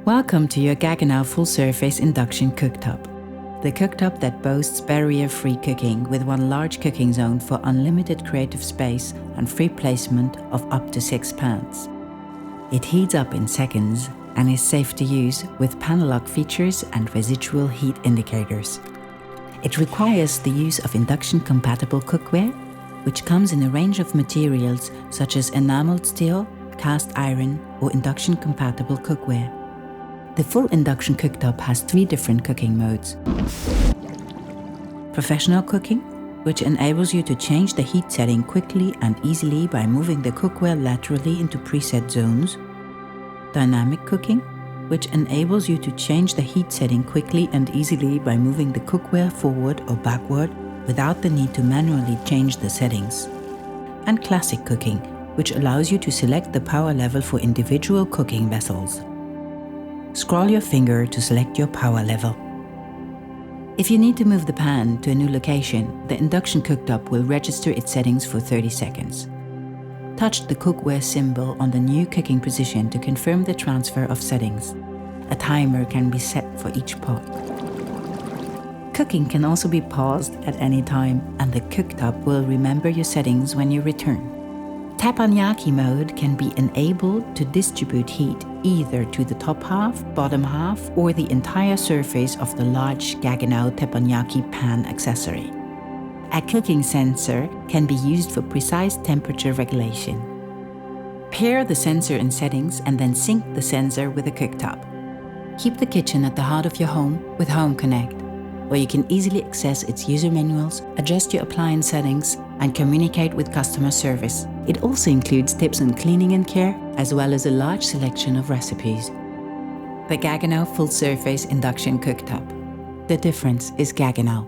Welcome to your Gaggenau Full Surface Induction Cooktop. The cooktop that boasts barrier-free cooking with one large cooking zone for unlimited creative space and free placement of up to 6 pans. It heats up in seconds and is safe to use with panel lock features and residual heat indicators. It requires the use of induction-compatible cookware, which comes in a range of materials such as enameled steel, cast iron, or induction-compatible cookware. The full induction cooktop has 3 different cooking modes. Professional cooking, which enables you to change the heat setting quickly and easily by moving the cookware laterally into preset zones. Dynamic cooking, which enables you to change the heat setting quickly and easily by moving the cookware forward or backward without the need to manually change the settings. And classic cooking, which allows you to select the power level for individual cooking vessels. Scroll your finger to select your power level. If you need to move the pan to a new location, the induction cooktop will register its settings for 30 seconds. Touch the cookware symbol on the new cooking position to confirm the transfer of settings. A timer can be set for each pot. Cooking can also be paused at any time, and the cooktop will remember your settings when you return. Teppanyaki Mode can be enabled to distribute heat either to the top half, bottom half, or the entire surface of the large Gaggenau teppanyaki pan accessory. A cooking sensor can be used for precise temperature regulation. Pair the sensor in settings and then sync the sensor with the cooktop. Keep the kitchen at the heart of your home with Home Connect, where you can easily access its user manuals, adjust your appliance settings, and communicate with customer service. It also includes tips on cleaning and care, as well as a large selection of recipes. The Gaggenau Full Surface Induction Cooktop. The difference is Gaggenau.